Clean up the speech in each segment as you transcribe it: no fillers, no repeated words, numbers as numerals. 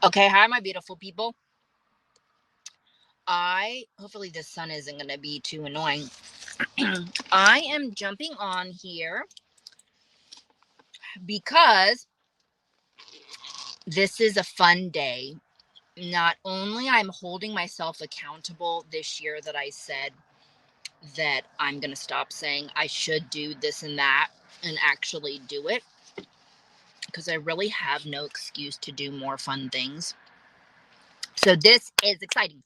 Okay, hi, my beautiful people. Hopefully this sun isn't going to be too annoying. I am jumping on here because this is a fun day. Not only I'm holding myself accountable this year that I said that I'm going to stop saying I should do this and that and actually do it, because I really have no excuse to do more fun things. So this is exciting.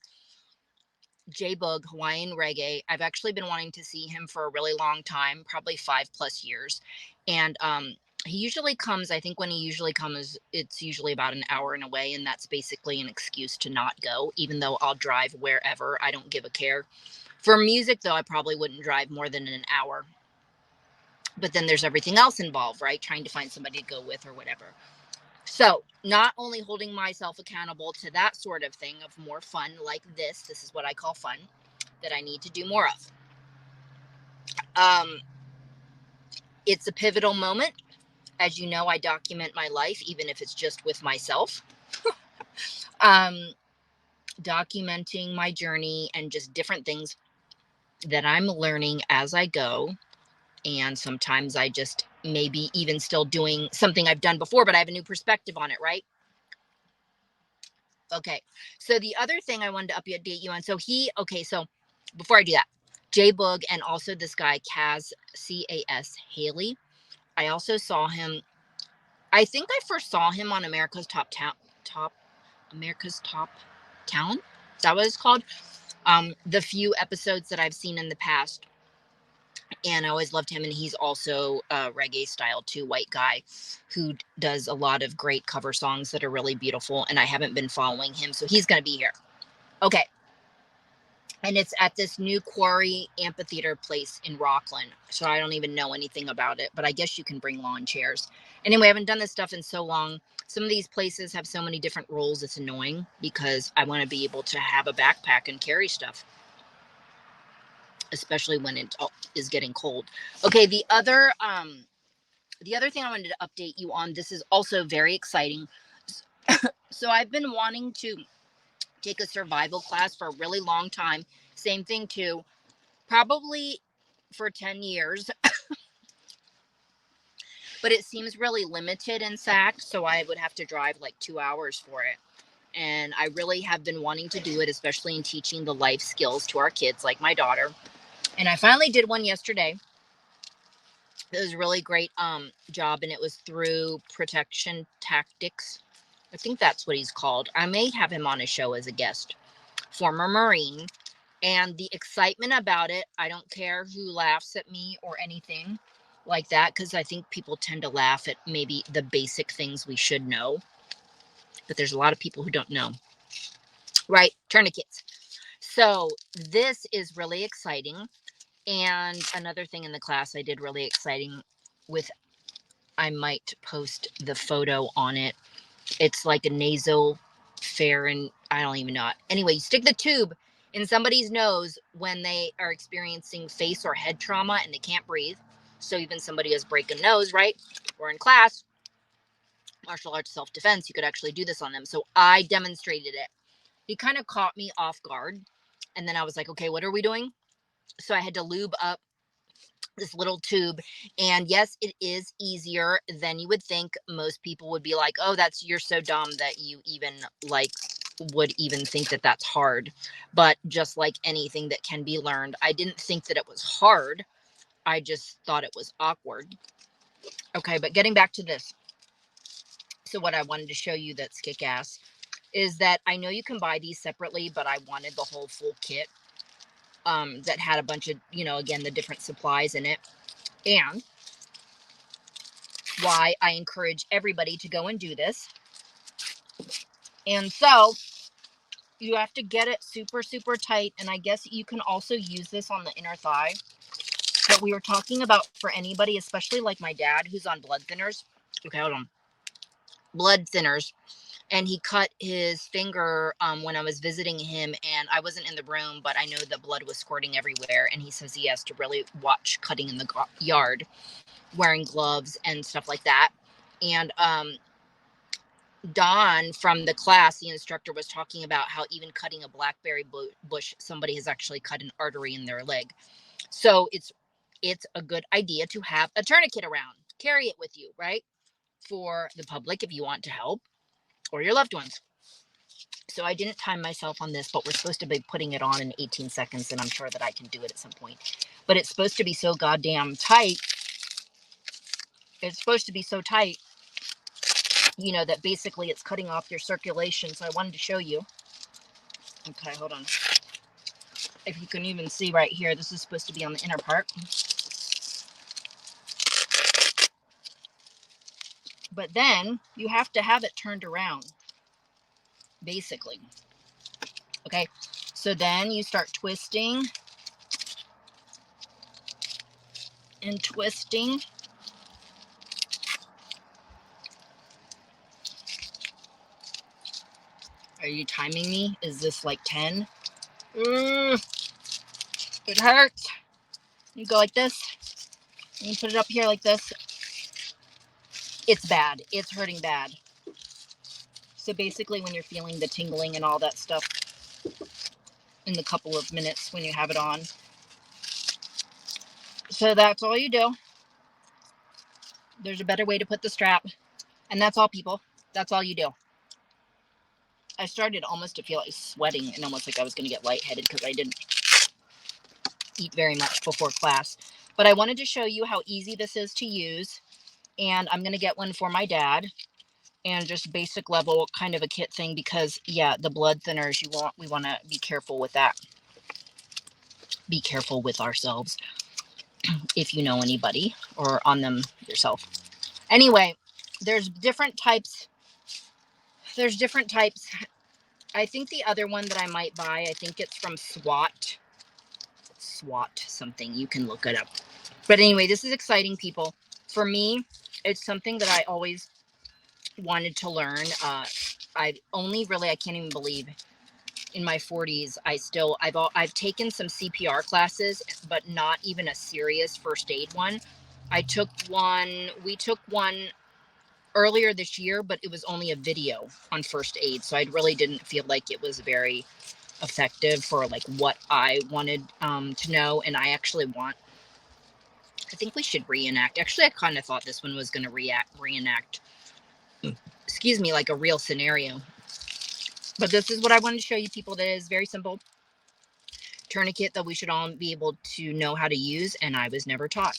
JBoog, Hawaiian reggae. I've actually been wanting to see him for a really long time, probably 5+ years. And he usually comes, I think when he usually comes, it's usually about an hour and away. And that's basically an excuse to not go, even though I'll drive wherever. I don't give a care. For music, though, I probably wouldn't drive more than an hour. But then there's everything else involved, right? Trying to find somebody to go with or whatever. So, not only holding myself accountable to that sort of thing of more fun like this is what I call fun, that I need to do more of. It's a pivotal moment. As you know, I document my life, even if it's just with myself. Documenting my journey and just different things that I'm learning as I go. And sometimes I just maybe even still doing something I've done before, but I have a new perspective on it, right? Okay. So the other thing I wanted to update you on. So before I do that, JBoog and also this guy, Cas, Cas Haley. I also saw him. I think I first saw him on America's Top Talent. Is that what it's called? The few episodes that I've seen in the past. And I always loved him. And he's also a reggae style too, white guy who does a lot of great cover songs that are really beautiful. And I haven't been following him. So he's going to be here. Okay. And it's at this new quarry amphitheater place in Rockland. So I don't even know anything about it, but I guess you can bring lawn chairs. Anyway, I haven't done this stuff in so long. Some of these places have so many different rules. It's annoying because I want to be able to have a backpack and carry stuff, especially when it is getting cold. Okay, the other thing I wanted to update you on, this is also very exciting. So I've been wanting to take a survival class for a really long time. Same thing too. Probably for 10 years, but it seems really limited in Sac, so I would have to drive like 2 hours for it. And I really have been wanting to do it, especially in teaching the life skills to our kids, like my daughter. And I finally did one yesterday. It was a really great job, and it was through Protection Tactics. I think that's what he's called. I may have him on a show as a guest. Former Marine. And the excitement about it, I don't care who laughs at me or anything like that, because I think people tend to laugh at maybe the basic things we should know. But there's a lot of people who don't know. Right? Tourniquets. So this is really exciting. And another thing in the class I did really exciting with, I might post the photo on it. It's like a nasal pharynx. I don't even know. Anyway, you stick the tube in somebody's nose when they are experiencing face or head trauma and they can't breathe. So even somebody has break a nose, right? Or in class, martial arts self-defense, you could actually do this on them. So I demonstrated it. He kind of caught me off guard. And then I was like, okay, what are we doing? So I had to lube up this little tube. And yes, it is easier than you would think. Most people would be like, oh, you're so dumb that you even would even think that that's hard. But just like anything that can be learned, I didn't think that it was hard. I just thought it was awkward. Okay, but getting back to this. So what I wanted to show you that's kick-ass is that I know you can buy these separately, but I wanted the whole full kit that had a bunch of, again, the different supplies in it. And why I encourage everybody to go and do this. And so you have to get it super, super tight. And I guess you can also use this on the inner thigh. But we were talking about for anybody, especially like my dad, who's on blood thinners. Okay, hold on. Blood thinners. And he cut his finger when I was visiting him, and I wasn't in the room, but I know the blood was squirting everywhere. And he says he has to really watch cutting in the yard, wearing gloves and stuff like that. And Dawn from the class, the instructor was talking about how even cutting a blackberry bush, somebody has actually cut an artery in their leg. So it's a good idea to have a tourniquet around. Carry it with you, right? For the public if you want to help, or your loved ones. So I didn't time myself on this, but we're supposed to be putting it on in 18 seconds, and I'm sure that I can do it at some point. But it's supposed to be so goddamn tight. It's supposed to be so tight, that basically it's cutting off your circulation. So I wanted to show you. Okay, hold on. If you can even see right here, this is supposed to be on the inner part. But then you have to have it turned around, basically. Okay, so then you start twisting and twisting. Are you timing me? Is this like 10? It hurts. You go like this, and you put it up here like this. It's bad. It's hurting bad. So basically when you're feeling the tingling and all that stuff in the couple of minutes when you have it on. So that's all you do. There's a better way to put the strap. And that's all, people. That's all you do. I started almost to feel like sweating and almost like I was going to get lightheaded because I didn't eat very much before class. But I wanted to show you how easy this is to use. And I'm going to get one for my dad. And just basic level kind of a kit thing because, yeah, the blood thinners, we want to be careful with that. Be careful with ourselves if you know anybody or on them yourself. Anyway, there's different types. I think the other one that I might buy, I think it's from SWAT something. You can look it up. But anyway, this is exciting, people. For me, it's something that I always wanted to learn. I can't even believe in my 40s, I've taken some CPR classes, but not even a serious first aid one. We took one earlier this year, but it was only a video on first aid. So I really didn't feel like it was very effective for like what I wanted to know. And I think we should reenact. Actually, I kind of thought this one was going to reenact, like a real scenario. But this is what I wanted to show you, people. That is very simple tourniquet that we should all be able to know how to use, and I was never taught.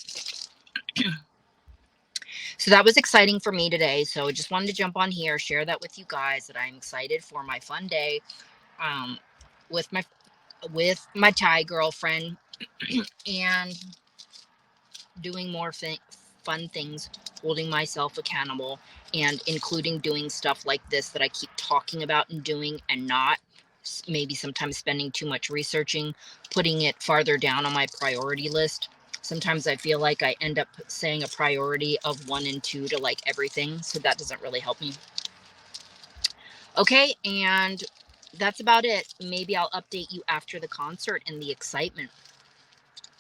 So that was exciting for me today. So I just wanted to jump on here, share that with you guys, that I'm excited for my fun day with my Thai girlfriend and doing more fun things, holding myself accountable, and including doing stuff like this that I keep talking about and doing, and not maybe sometimes spending too much researching, putting it farther down on my priority list. Sometimes I feel like I end up saying a priority of 1 and 2 to like everything. So that doesn't really help me. Okay. And that's about it. Maybe I'll update you after the concert and the excitement.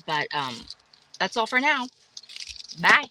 But that's all for now. Bye.